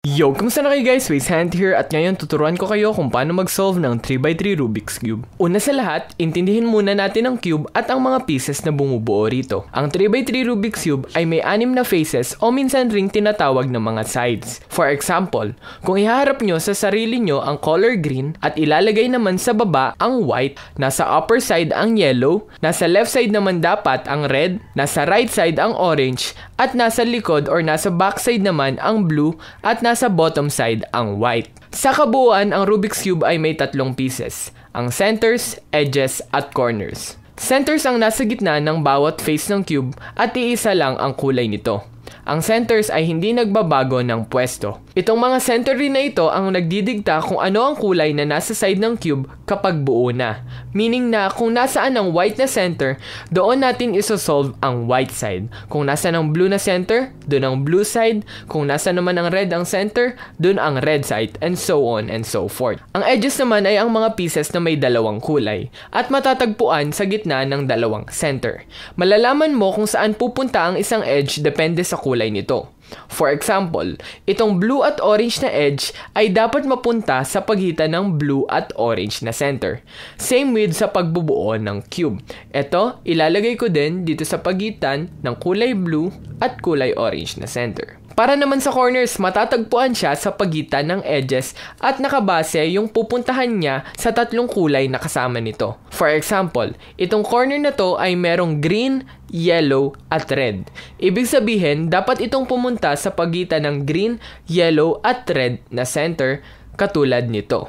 Yo, kumusta na kayo guys? Wasteland here at ngayon tuturuan ko kayo kung paano mag-solve ng 3x3 Rubik's Cube. Una sa lahat, intindihin muna natin ang cube at ang mga pieces na bumubuo rito. Ang 3x3 Rubik's Cube ay may 6 na faces o minsan ring tinatawag na mga sides. For example, kung ihaharap nyo sa sarili nyo ang color green at ilalagay naman sa baba ang white, nasa upper side ang yellow, nasa left side naman dapat ang red, nasa right side ang orange, at nasa likod or nasa back side naman ang blue at nasa bottom side ang white. Sa kabuuan, ang Rubik's Cube ay may 3 pieces, ang centers, edges, at corners. Centers ang nasa gitna ng bawat face ng cube at iisa lang ang kulay nito. Ang centers ay hindi nagbabago ng pwesto. Itong mga center rin na ito ang nagdidikta kung ano ang kulay na nasa side ng cube kapag buo na. Meaning na kung nasaan ang white na center, doon natin isosolve ang white side. Kung nasa ng blue na center, doon ang blue side. Kung nasa naman ang red ang center, doon ang red side, and so on and so forth. Ang edges naman ay ang mga pieces na may 2 kulay at matatagpuan sa gitna ng 2 center. Malalaman mo kung saan pupunta ang isang edge depende sa kulay nito. For example, itong blue at orange na edge ay dapat mapunta sa pagitan ng blue at orange na center. Same with sa pagbubuo ng cube. Ito, ilalagay ko din dito sa pagitan ng kulay blue at kulay orange na center. Para naman sa corners, matatagpuan siya sa pagitan ng edges at nakabase yung pupuntahan niya sa 3 kulay na kasama nito. For example, itong corner na to ay merong green, yellow, at red. Ibig sabihin, dapat itong pumunta sa pagitan ng green, yellow, at red na center katulad nito.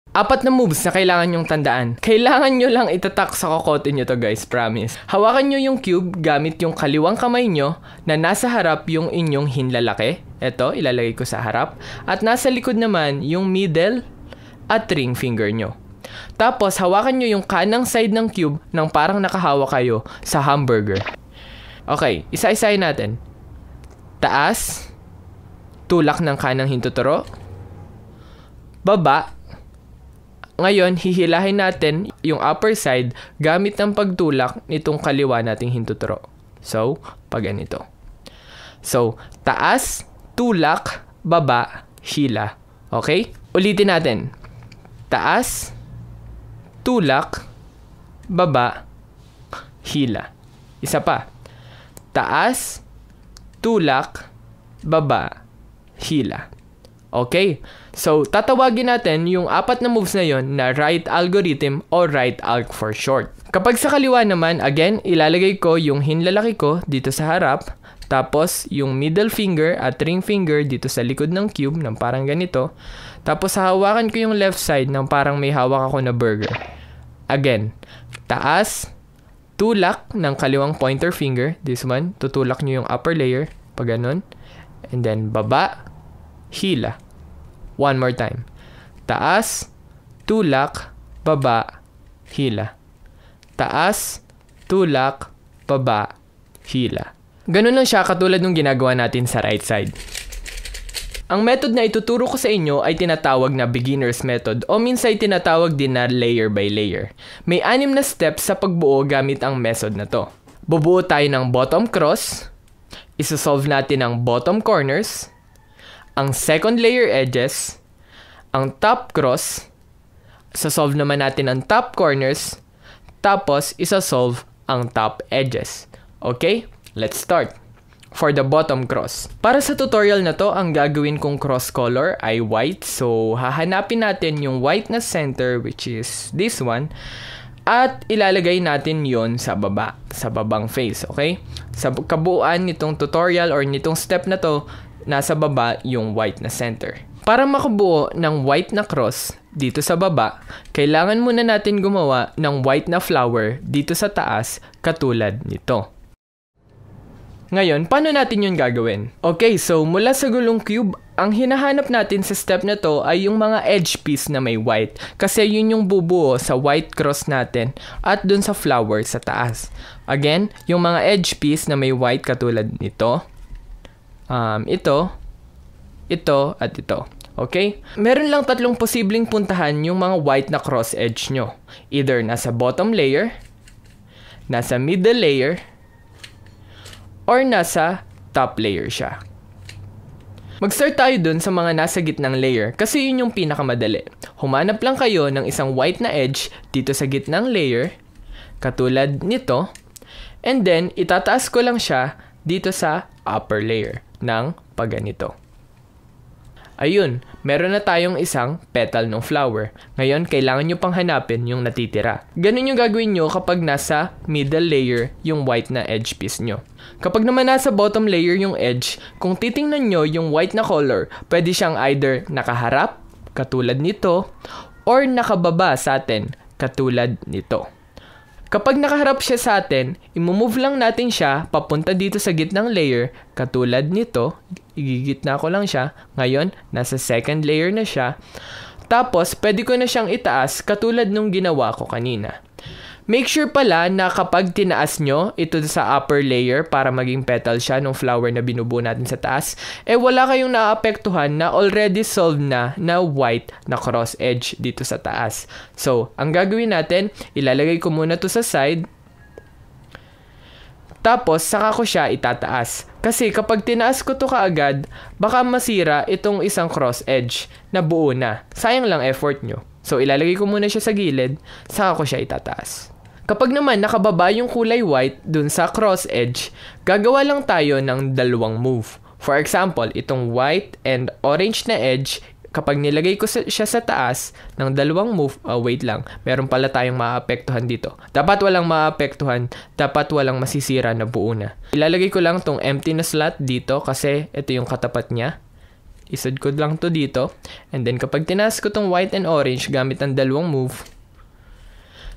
4 na moves na kailangan nyong tandaan. Kailangan nyo lang itatak sa kokote nyo to guys, promise. Hawakan nyo yung cube gamit yung kaliwang kamay nyo na nasa harap yung inyong hinlalaki. Ito, ilalagay ko sa harap. At nasa likod naman yung middle at ring finger nyo. Tapos, hawakan nyo yung kanang side ng cube nang parang nakahawa kayo sa hamburger. Okay, isa-isahin natin. Taas, tulak ng kanang hintuturo, baba. Ngayon, hihilahin natin yung upper side gamit ng pagtulak nitong kaliwa nating hintuturo. So, pag ganito. So, taas, tulak, baba, hila. Okay? Ulitin natin. Taas, tulak, baba, hila. Isa pa. Taas, tulak, baba, hila. Okay, so tatawagin natin yung 4 na moves na yon na right algorithm o right alg for short. Kapag sa kaliwa naman, again, ilalagay ko yung hinlalaki ko dito sa harap, tapos yung middle finger at ring finger dito sa likod ng cube ng parang ganito, tapos hahawakan ko yung left side ng parang may hawak ako na burger. Again, taas, tulak ng kaliwang pointer finger, this one, tutulak nyo yung upper layer, pag ganun, and then baba, hila. One more time. Taas, tulak, baba, hila. Taas, tulak, baba, hila. Ganun lang siya katulad ng ginagawa natin sa right side. Ang method na ituturo ko sa inyo ay tinatawag na beginner's method o minsan ay tinatawag din na layer by layer. May 6 na steps sa pagbuo gamit ang method na to. Bubuo tayo ng bottom cross, isosolve natin ang bottom corners, ang second layer edges, ang top cross, isa-solve naman natin ang top corners, tapos isa-solve ang top edges. Okay? Let's start. For the bottom cross. Para sa tutorial na to, ang gagawin kong cross color ay white. So, hahanapin natin yung white na center, which is this one, at ilalagay natin yon sa baba, sa babang face. Okay? Sa kabuuan nitong tutorial or nitong step na to, nasa baba yung white na center. Para makabuo ng white na cross dito sa baba, kailangan muna natin gumawa ng white na flower dito sa taas katulad nito. Ngayon, paano natin yun gagawin? Okay, so mula sa gulong cube, ang hinahanap natin sa step na to ay yung mga edge piece na may white. Kasi yun yung bubuo sa white cross natin at dun sa flower sa taas. Again, yung mga edge piece na may white katulad nito, ito, at ito. Okay? Meron lang 3 posibleng puntahan yung mga white na cross edge nyo. Either nasa bottom layer, nasa middle layer, or nasa top layer siya. Mag-start tayo dun sa mga nasa gitnang layer kasi yun yung pinakamadali. Humanap lang kayo ng isang white na edge dito sa gitnang layer, katulad nito, and then itataas ko lang siya dito sa upper layer ng pagganito. Ayun, meron na tayong isang petal ng flower. Ngayon, kailangan nyo pang hanapin yung natitira. Ganun yung gagawin nyo kapag nasa middle layer yung white na edge piece nyo. Kapag naman nasa bottom layer yung edge, kung titingnan nyo yung white na color, pwede siyang either nakaharap, katulad nito, or nakababa sa atin, katulad nito. Kapag nakaharap siya sa atin, imumove lang natin siya papunta dito sa gitnang layer, katulad nito. Igigitna ko lang siya. Ngayon, nasa second layer na siya. Tapos, pwede ko na siyang itaas katulad nung ginawa ko kanina. Make sure pala na kapag tinaas nyo ito sa upper layer para maging petal siya ng flower na binubuo natin sa taas, wala kayong naapektuhan na already solved na white na cross edge dito sa taas. So, ang gagawin natin, ilalagay ko muna to sa side. Tapos, saka ko siya itataas. Kasi kapag tinaas ko to kaagad, baka masira itong isang cross edge na buo na. Sayang lang effort nyo. So, ilalagay ko muna siya sa gilid, saka ko siya itataas. Kapag naman nakababa yung kulay white dun sa cross edge, gagawa lang tayo ng dalawang move. For example, itong white and orange na edge, kapag nilagay ko siya sa taas ng dalawang move, wait lang, meron pala tayong maapektuhan dito. Dapat walang maapektuhan, dapat walang masisira na buo na. Ilalagay ko lang tong empty na slot dito kasi ito yung katapat niya. Isod ko lang to dito. And then kapag tinaas ko tong white and orange gamit ang dalawang move,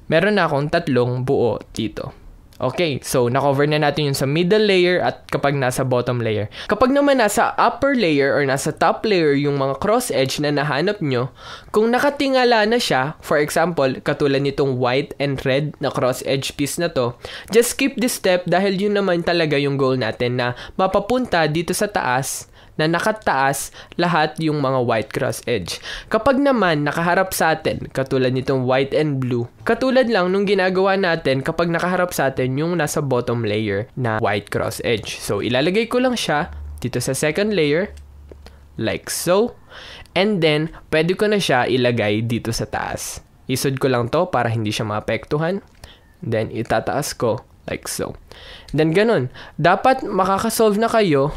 meron na akong tatlong buo dito. Okay, so nakover na natin yung sa middle layer at kapag nasa bottom layer. Kapag naman nasa upper layer or nasa top layer yung mga cross edge na nahanap nyo, kung nakatingala na siya, for example, katulad nitong white and red na cross edge piece na to, just skip this step dahil yun naman talaga yung goal natin na mapapunta dito sa taas na nakataas lahat yung mga white cross edge. Kapag naman nakaharap sa atin, katulad nitong white and blue, katulad lang nung ginagawa natin kapag nakaharap sa atin yung nasa bottom layer na white cross edge. So, ilalagay ko lang siya dito sa second layer, like so, and then, pwede ko na siya ilagay dito sa taas. Isod ko lang to para hindi siya maapektuhan, then itataas ko, like so. Then, ganun. Dapat makakasolve na kayo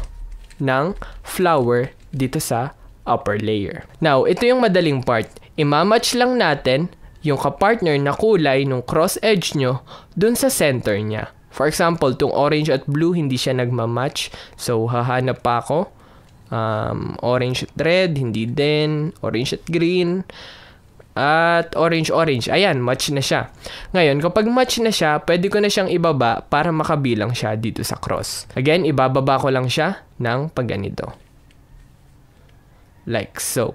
ng flower dito sa upper layer. Now, ito yung madaling part. Imamatch lang natin yung kapartner na kulay ng cross edge nyo dun sa center niya. For example, tong orange at blue, hindi siya nagmamatch. So, hahanap pa ako. Orange at red, hindi din. Orange at green. At orange. Ayan, match na siya. Ngayon, kapag match na siya, pwede ko na siyang ibaba para makabilang siya dito sa cross. Again, ibababa ko lang siya ng pagganito. Like so.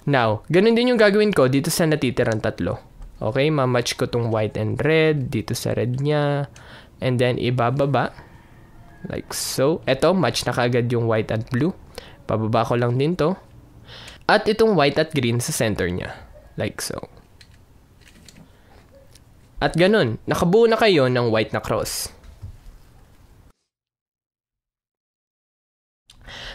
Now, ganun din yung gagawin ko dito sa natitirang tatlo. Okay, mamatch ko tong white and red dito sa red niya. And then, ibababa. Like so. Eto, match na kaagad yung white at blue. Bababa ko lang din to. At itong white at green sa center niya. Like so. At ganun, nakabuo na kayo ng white na cross.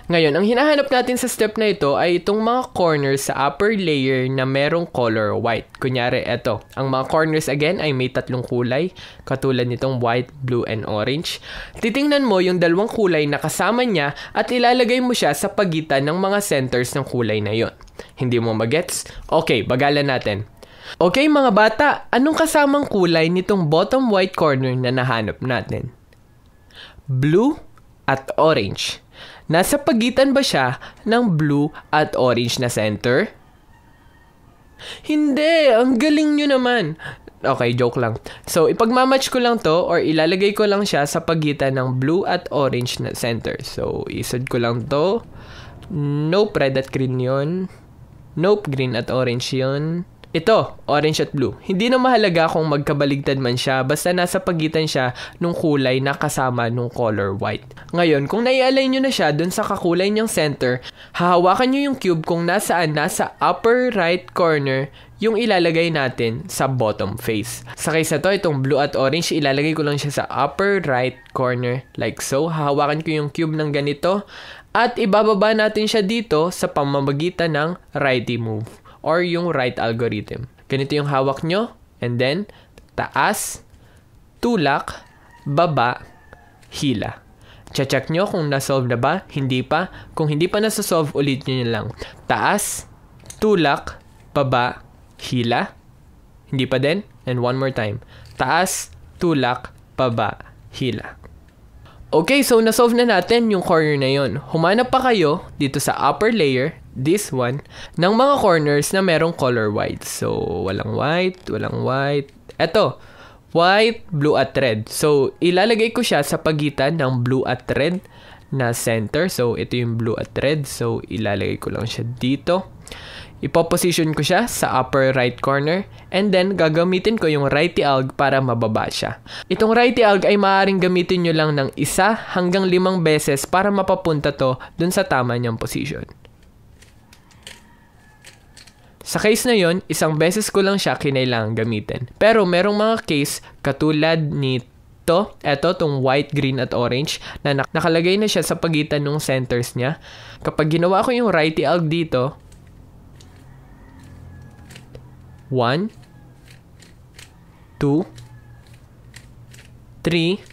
Ngayon, ang hinahanap natin sa step na ito ay itong mga corners sa upper layer na merong color white. Kunyari, ito. Ang mga corners again ay may tatlong kulay, katulad nitong white, blue, and orange. Titingnan mo yung dalawang kulay na kasama niya at ilalagay mo siya sa pagitan ng mga centers ng kulay na yon. Hindi mo magets? Okay, bagalan natin. Okay mga bata, anong kasamang kulay nitong bottom white corner na nahanap natin? Blue at orange. Nasa pagitan ba siya ng blue at orange na center? Hindi! Ang galing nyo naman! Okay, joke lang. So, ipagmamatch ko lang to or ilalagay ko lang siya sa pagitan ng blue at orange na center. So, isod ko lang to. Nope, red at green yun. Nope, green at orange yun. Ito, orange at blue. Hindi na mahalaga kung magkabaligtad man siya, basta nasa pagitan siya nung kulay na kasama nung color white. Ngayon, kung nai-align nyo na siya dun sa kakulay niyang center, hahawakan nyo yung cube kung nasaan nasa upper right corner yung ilalagay natin sa bottom face. Sa case na to, itong blue at orange, ilalagay ko lang siya sa upper right corner like so. Hahawakan ko yung cube ng ganito At ibababa natin siya dito sa pamamagitan ng righty move or yung right algorithm. Ganito yung hawak nyo. And then, taas, tulak, baba, hila. Check nyo kung nasolve na ba. Hindi pa. Kung hindi pa nasasolve, ulit nyo lang. Taas, tulak, baba, hila. Hindi pa din. And one more time. Taas, tulak, baba, hila. Okay, so nasolve na natin yung corner na yon. Humanap pa kayo dito sa upper layer, this one, ng mga corners na merong color white. So, walang white. Eto, white, blue at red. So, ilalagay ko siya sa pagitan ng blue at red na center. So, ito yung blue at red. So, ilalagay ko lang siya dito. Ipoposition ko siya sa upper right corner and then gagamitin ko yung righty alg para mababa siya. Itong righty alg ay maaaring gamitin nyo lang ng 1 hanggang 5 beses para mapapunta to dun sa tama niyang position. Sa case na yon, 1 beses ko lang siya kinailangan gamitin. Pero merong mga case katulad nito, tong white, green at orange na nakalagay na siya sa pagitan ng centers niya. Kapag ginawa ko yung righty alg dito, 1, 2, 3,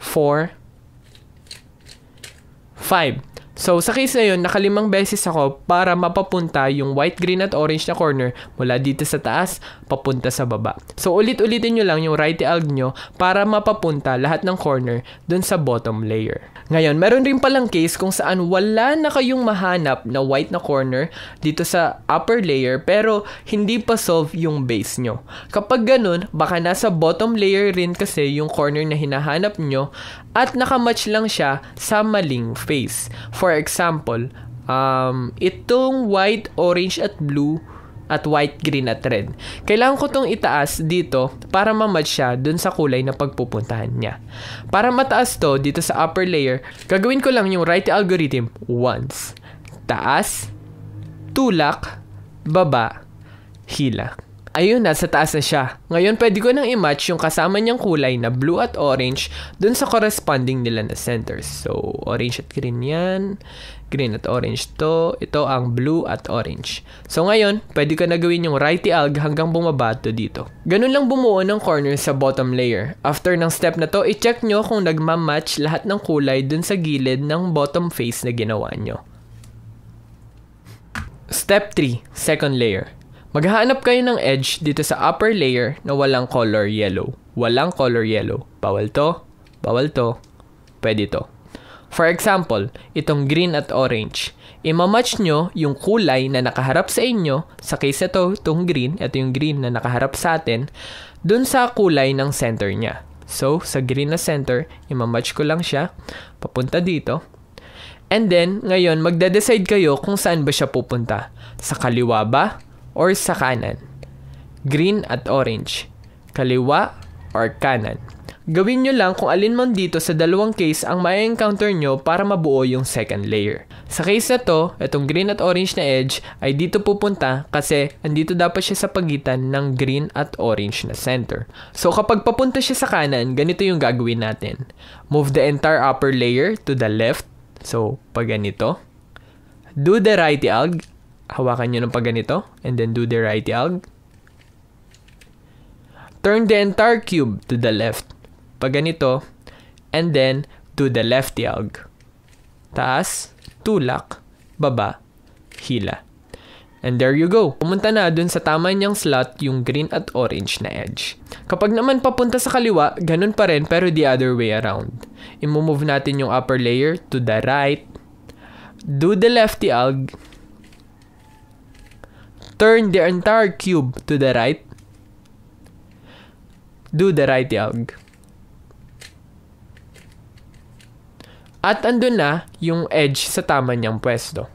4, 5. So, sa case na yun, 5 beses ako para mapapunta yung white, green at orange na corner mula dito sa taas, papunta sa baba. So, ulit-ulitin nyo lang yung righty alg nyo para mapapunta lahat ng corner dun sa bottom layer. Ngayon, meron rin palang case kung saan wala na kayong mahanap na white na corner dito sa upper layer pero hindi pa solve yung base nyo. Kapag ganun, baka nasa bottom layer rin kasi yung corner na hinahanap nyo at nakamatch lang siya sa maling face. For example, itong white, orange at blue at white, green at red. Kailangan ko itong itaas dito para ma-match siya dun sa kulay na pagpupuntahan niya. Para mataas to dito sa upper layer, gagawin ko lang yung righty algorithm once. Taas, tulak, baba, hila. Ayun, nasa taas na siya. Ngayon, pwede ko nang i-match yung kasama niyang kulay na blue at orange dun sa corresponding nila na centers. So, orange at green yan. Green at orange to. Ito ang blue at orange. So, ngayon, pwede ko na gawin yung righty alg hanggang bumaba to dito. Ganun lang bumuo ng corner sa bottom layer. After ng step na to, i-check nyo kung nagmamatch lahat ng kulay dun sa gilid ng bottom face na ginawa nyo. Step 3, second layer. Maghahanap kayo ng edge dito sa upper layer na walang color yellow. Walang color yellow. Bawal to, pwede to. For example, itong green at orange. Imamatch nyo yung kulay na nakaharap sa inyo, sa case ito, itong green, ito yung green na nakaharap sa atin, dun sa kulay ng center niya. So, sa green na center, imamatch ko lang siya, papunta dito. And then, ngayon, magde-decide kayo kung saan ba siya pupunta. Sa kaliwa ba? Or sa kanan. Green at orange. Kaliwa or kanan. Gawin nyo lang kung alin man dito sa dalawang case ang ma-encounter nyo para mabuo yung second layer. Sa case na to, itong green at orange na edge ay dito pupunta kasi andito dapat siya sa pagitan ng green at orange na center. So kapag papunta siya sa kanan, ganito yung gagawin natin. Move the entire upper layer to the left. So pag ganito. Do the righty alg. Hawakan nyo ng pag ganito. And then do the righty alg. Turn the entire cube to the left. Pag ganito. And then do the lefty alg. Taas, tulak, baba, hila. And there you go. Pumunta na dun sa tama niyang slot yung green at orange na edge. Kapag naman papunta sa kaliwa, ganun pa rin pero the other way around. I-move natin yung upper layer to the right. Do the lefty alg. Turn the entire cube to the right. Do the righty alg. At andun na yung edge sa tama niyang pwesto.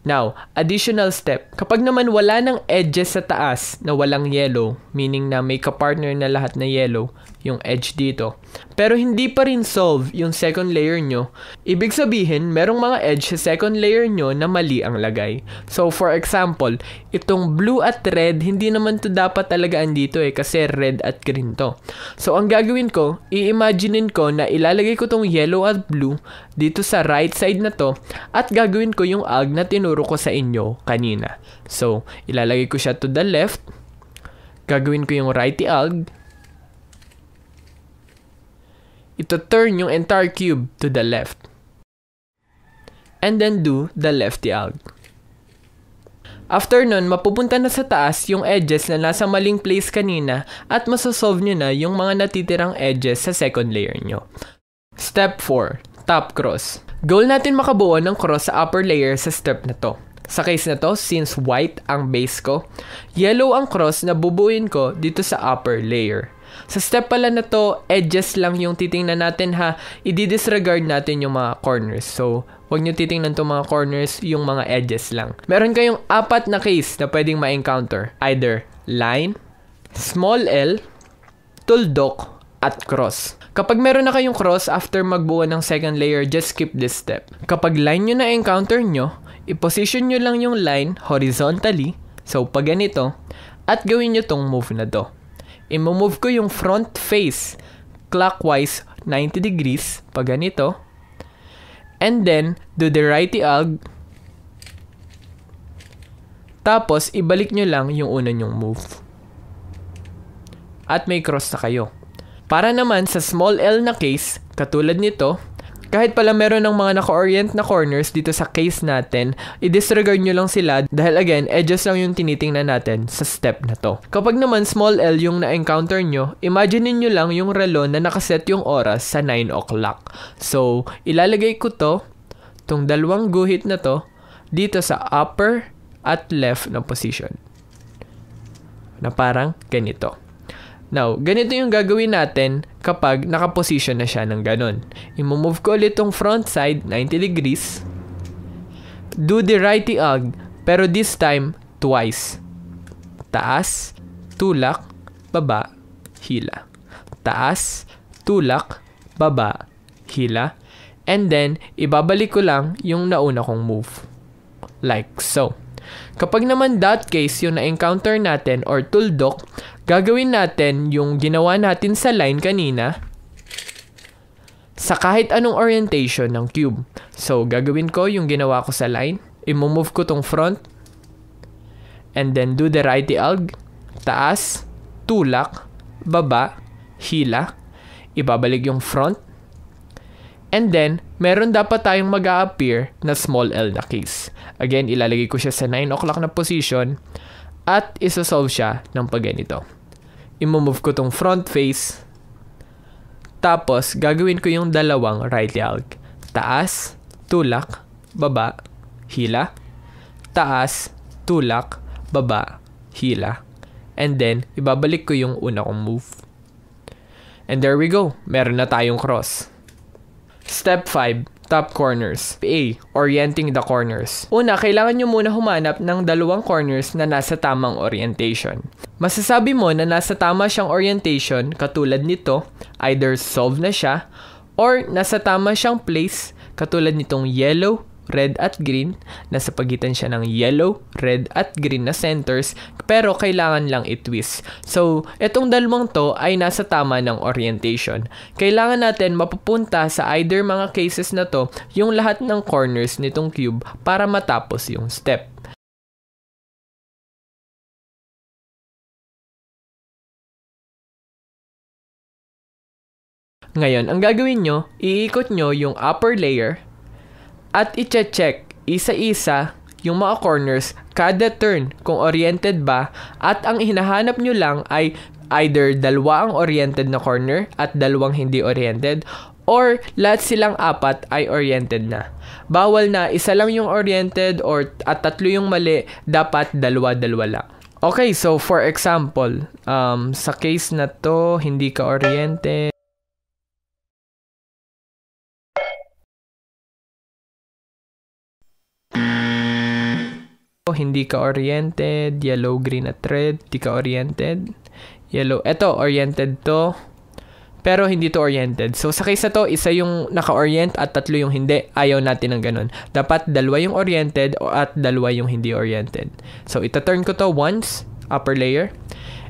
Now, additional step. Kapag naman wala ng edges sa taas na walang yellow, meaning na may kapartner na lahat na yellow, yung edge dito. Pero hindi pa rin solve yung second layer nyo. Ibig sabihin, merong mga edge sa second layer nyo na mali ang lagay. So, for example, itong blue at red, hindi naman to dapat talaga andito kasi red at green to. So, ang gagawin ko, i-imaginein ko na ilalagay ko tong yellow at blue dito sa right side na to at gagawin ko yung alg na tinuro ko sa inyo kanina. So, ilalagay ko siya to the left. Gagawin ko yung righty alg. Ito turn yung entire cube to the left. And then do the lefty alg. After nun, mapupunta na sa taas yung edges na nasa maling place kanina at masosolve nyo na yung mga natitirang edges sa second layer nyo. Step 4. Top cross. Goal natin makabuo ng cross sa upper layer sa step na to. Sa case na to, since white ang base ko, yellow ang cross na bubuin ko dito sa upper layer. Sa step pala na to, edges lang yung titingnan natin ha. I-disregard natin yung mga corners. So, huwag nyo titingnan to mga corners, yung mga edges lang. Meron kayong 4 na case na pwedeng ma-encounter. Either line, small L, tuldok, at cross. Kapag meron na kayong cross after magbuo ng second layer, just skip this step. Kapag line nyo na-encounter nyo, i-position nyo lang yung line horizontally, so pag ganito, at gawin nyo tong move na to. I-move ko yung front face clockwise 90 degrees, pag ganito, and then, do the righty alg, tapos, ibalik nyo lang yung una nyong move. At may cross na kayo. Para naman sa small L na case, katulad nito, kahit pala meron ng mga naka-orient na corners dito sa case natin, i-disregard nyo lang sila dahil again, edges lang yung tinitingnan natin sa step na to. Kapag naman small L yung na-encounter nyo, imaginein nyo lang yung relo na nakaset yung oras sa 9 o'clock. So, ilalagay ko to, tong dalawang guhit na to, dito sa upper at left na position. Na parang ganito. Now, ganito yung gagawin natin kapag nakaposition na siya ng ganun. I-move ko ulit tong front side, 90 degrees. Do the righty alg, pero this time, twice. Taas, tulak, baba, hila. Taas, tulak, baba, hila. And then, ibabalik ko lang yung nauna kong move. Like so. Kapag naman that case yung na-encounter natin or tuldok, gagawin natin yung ginawa natin sa line kanina sa kahit anong orientation ng cube. So, gagawin ko yung ginawa ko sa line. I-move ko tong front. And then, do the righty alg. Taas, tulak, baba, hila. Ibabalik yung front. And then, meron dapat tayong mag-a-appear na small L na case. Again, ilalagay ko siya sa 9 o'clock na position at isosolve siya ng pagganito. I-move ko tong front face. Tapos, gagawin ko yung dalawang righty alg. Taas, tulak, baba, hila. Taas, tulak, baba, hila. And then, ibabalik ko yung una kong move. And there we go. Meron na tayong cross. Step 5. Top corners. A. Orienting the corners. Una, kailangan nyo muna humanap ng dalawang corners na nasa tamang orientation. Masasabi mo na nasa tama siyang orientation katulad nito, either solve na siya, or nasa tama siyang place katulad nitong yellow, red at green. Nasa pagitan siya ng yellow, red at green na centers, pero kailangan lang i-twist. So, itong dalawang to ay nasa tama ng orientation. Kailangan natin mapupunta sa either mga cases na to yung lahat ng corners nitong cube para matapos yung step. Ngayon, ang gagawin nyo, iikot nyo yung upper layer at i-check isa-isa yung mga corners kada turn kung oriented ba, at ang hinahanap nyo lang ay either dalawa ang oriented na corner at dalawang hindi oriented, or lahat silang 4 ay oriented na. Bawal na isa lang yung oriented at 3 yung mali, dapat dalawa-dalawa lang. Okay, so for example, sa case na to, hindi ka oriented. Hindi ka oriented, yellow, green at red, hindi ka oriented. Yellow, eto, oriented to. pero hindi to oriented. So, sa case na to, isa yung naka-orient at tatlo yung hindi. Ayaw natin ng ganun. Dapat dalawa yung oriented at dalawa yung hindi oriented. So, ita-turn ko to once, upper layer,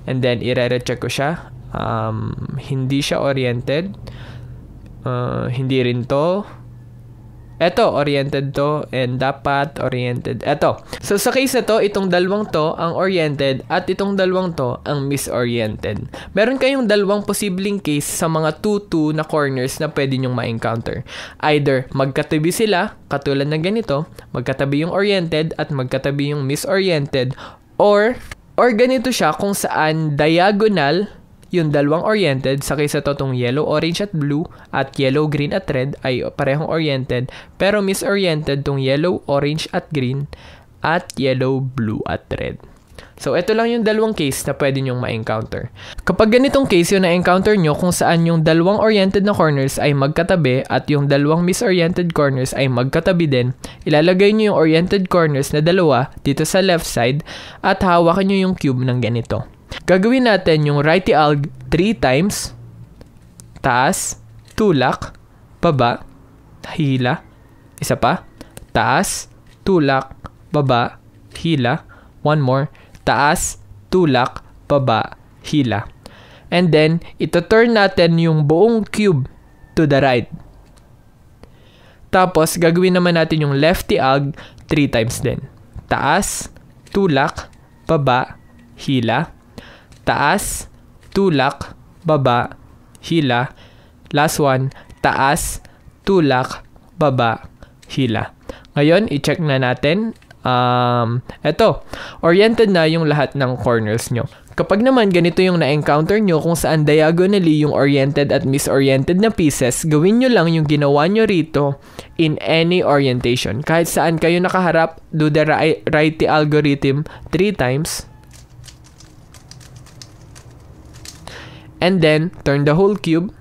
and then i-recheck ko siya. Hindi siya oriented. Hindi rin to. Eto, oriented to, and dapat oriented. Eto. So, sa case na to, itong dalawang to ang oriented at itong dalawang to ang misoriented. Meron kayong dalawang posibleng case sa mga 2-2 na corners na pwede nyong ma-encounter. Either magkatabi sila, katulad ng ganito, magkatabi yung oriented at magkatabi yung misoriented, or ganito siya kung saan diagonal yung dalawang oriented, sa case to tong yellow, orange at blue at yellow, green at red ay parehong oriented, pero misoriented tong yellow, orange at green at yellow, blue at red. So, ito lang yung dalawang case na pwede nyong ma-encounter. Kapag ganitong case yung na-encounter nyo kung saan yung dalawang oriented na corners ay magkatabi at yung dalawang misoriented corners ay magkatabi din, ilalagay nyo yung oriented corners na dalawa dito sa left side at hawakan nyo yung cube ng ganito. Gagawin natin yung righty alg 3 times, taas, tulak, baba, hila, isa pa, taas, tulak, baba, hila, one more, taas, tulak, baba, hila. And then, ito-turn natin yung buong cube to the right. Tapos, gagawin naman natin yung lefty alg 3 times din. Taas, tulak, baba, hila, taas, tulak, baba, hila. Last one, taas, tulak, baba, hila. Ngayon, i-check na natin. Eto, oriented na yung lahat ng corners nyo. Kapag naman ganito yung na-encounter nyo kung saan diagonally yung oriented at misoriented na pieces, gawin nyo lang yung ginawa nyo rito in any orientation. Kahit saan kayo nakaharap, do the righty algorithm 3 times. And then, turn the whole cube.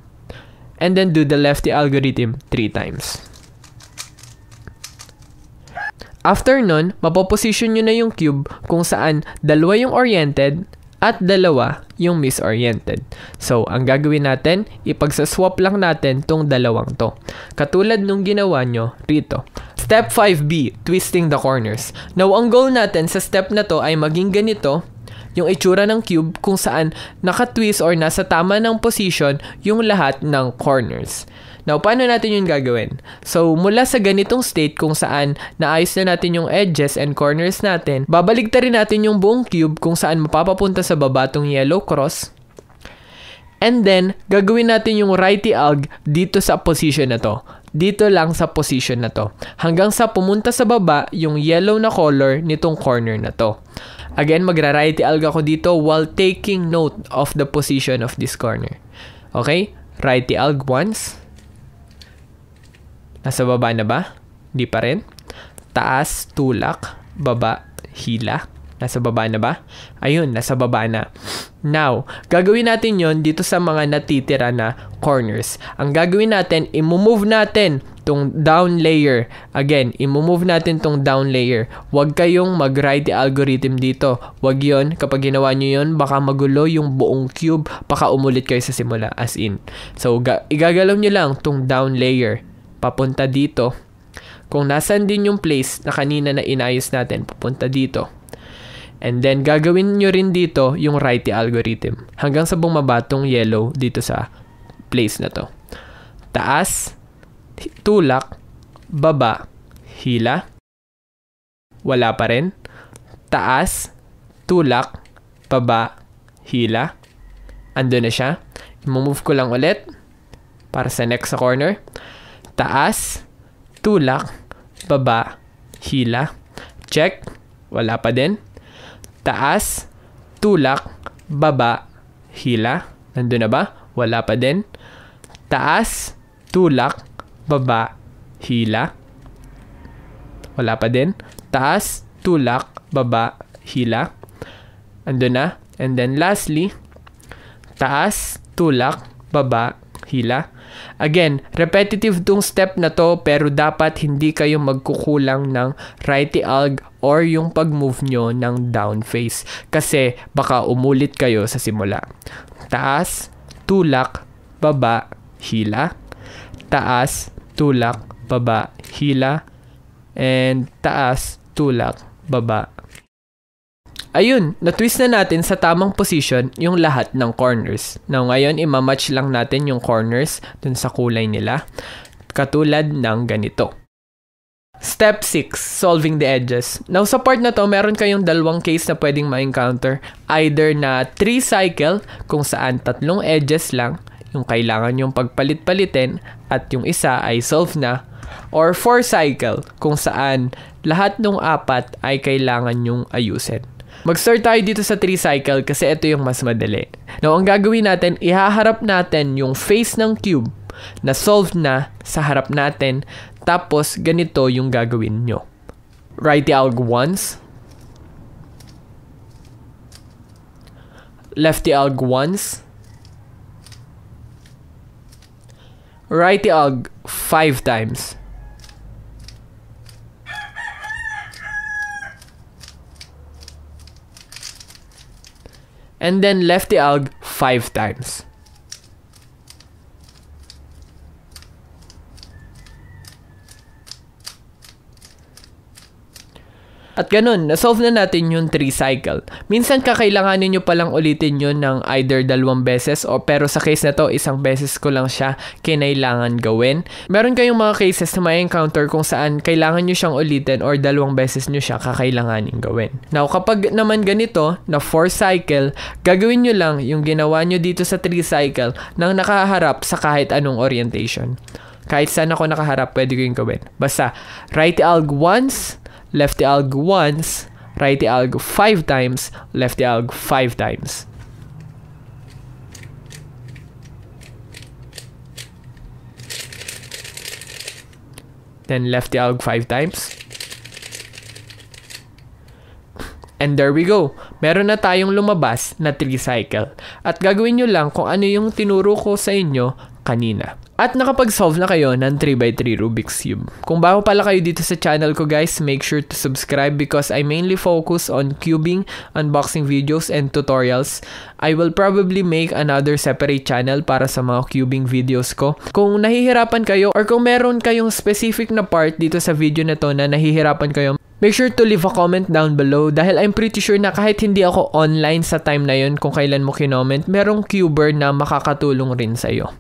And then, do the lefty algorithm 3 times. After nun, mapoposition nyo na yung cube kung saan dalawa yung oriented at dalawa yung misoriented. So, ang gagawin natin, ipagsaswap lang natin tong dalawang to. Katulad nung ginawa nyo rito. Step 5B, twisting the corners. Now, ang goal natin sa step na to ay maging ganito, yung itsura ng cube kung saan nakatwist or nasa tama ng position yung lahat ng corners. Now, paano natin yun gagawin? So, mula sa ganitong state kung saan naayos na natin yung edges and corners natin, babaligtarin natin yung buong cube kung saan mapapapunta sa baba tong yellow cross. And then, gagawin natin yung righty alg dito sa position na to. Dito lang sa position na to. Hanggang sa pumunta sa baba yung yellow na color nitong corner na to. Again, magra-righty alg ako dito while taking note of the position of this corner. Okay? Righty alg once. Nasa baba na ba? Hindi pa rin. Taas, tulak, baba, hila. Nasa baba na ba? Ayun, nasa baba na. Now, gagawin natin yon dito sa mga natitira na corners. Ang gagawin natin, i-move natin tong down layer. Again, i-move natin tong down layer. Huwag kayong mag-righty algorithm dito. Huwag yon. Kapag ginawa nyo yon, baka magulo yung buong cube. Baka umulit kayo sa simula, as in. So, igagalaw nyo lang tong down layer. Papunta dito. Kung nasan din yung place na kanina na inayos natin, papunta dito. And then, gagawin nyo rin dito yung righty algorithm. Hanggang sa bumaba tong yellow dito sa place na to. Taas, tulak, baba, hila. Wala pa rin. Taas, tulak, baba, hila. Ando na siya. I-move ko lang ulit para sa next sa corner. Taas, tulak, baba, hila. Check. Wala pa din. Taas, tulak, baba, hila. Nandun na ba? Wala pa din. Taas, tulak, baba, hila. Wala pa din. Taas, tulak, baba, hila. Andun na. And then lastly, taas, tulak, baba, hila. Again, repetitive tong step na to pero dapat hindi kayo magkukulang ng righty alg or yung pag-move nyo ng down face kasi baka umulit kayo sa simula. Taas, tulak, baba, hila. Taas, tulak, baba, hila. And taas, tulak, baba. Ayun, na-twist na natin sa tamang position yung lahat ng corners. Now, ngayon, imamatch lang natin yung corners dun sa kulay nila. Katulad ng ganito. Step 6, solving the edges. Now, sa part na to, meron kayong dalawang case na pwedeng ma-encounter. Either na 3 cycle, kung saan 3 edges lang, yung kailangan yung pagpalit-palitin, at yung isa ay solve na. Or 4 cycle, kung saan lahat ng 4 ay kailangan yung ayusin. Mag-start tayo dito sa 3 cycle kasi ito yung mas madali. Now, ang gagawin natin, ihaharap natin yung face ng cube na solved na sa harap natin. Tapos, ganito yung gagawin nyo. Righty alg once. Lefty alg once. Righty alg 5 times. And then lefty alg 5 times. At ganun, na-solve na natin yung 3 cycle. Minsan kakailanganin nyo palang ulitin yun ng either 2 beses pero sa case na to, 1 beses ko lang siya kinailangan gawin. Meron kayong mga cases na may encounter kung saan kailangan nyo siyang ulitin or 2 beses nyo siya kakailanganin gawin. Now, kapag naman ganito, na 4 cycle, gagawin nyo lang yung ginawa nyo dito sa 3 cycle nang nakaharap sa kahit anong orientation. Kahit saan ako nakaharap, pwede ko yung gawin. Basta, righty alg once, lefty alg once, righty alg 5 times, lefty alg 5 times. Then lefty alg 5 times. And there we go. Meron na tayong lumabas na 3 cycle. At gagawin nyo lang kung ano yung tinuro ko sa inyo kanina. At nakapag-solve na kayo ng 3x3 Rubik's Cube. Kung bago pala kayo dito sa channel ko guys, make sure to subscribe because I mainly focus on cubing, unboxing videos, and tutorials. I will probably make another separate channel para sa mga cubing videos ko. Kung nahihirapan kayo or kung meron kayong specific na part dito sa video na to na nahihirapan kayo, make sure to leave a comment down below dahil I'm pretty sure na kahit hindi ako online sa time na yun kung kailan mo kinoment, merong cuber na makakatulong rin sa'yo.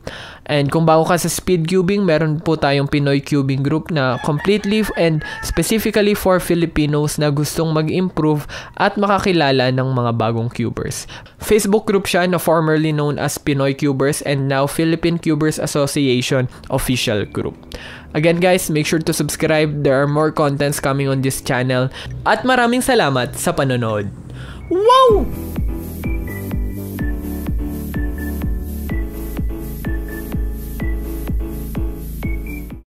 And kung bago ka sa speed cubing, meron po tayong Pinoy cubing group na completely and specifically for Filipinos na gustong mag-improve at makakilala ng mga bagong cubers. Facebook group siya na formerly known as Pinoy Cubers and now Philippine Cubers Association official group. Again guys, make sure to subscribe. There are more contents coming on this channel. At maraming salamat sa panonood. Wow!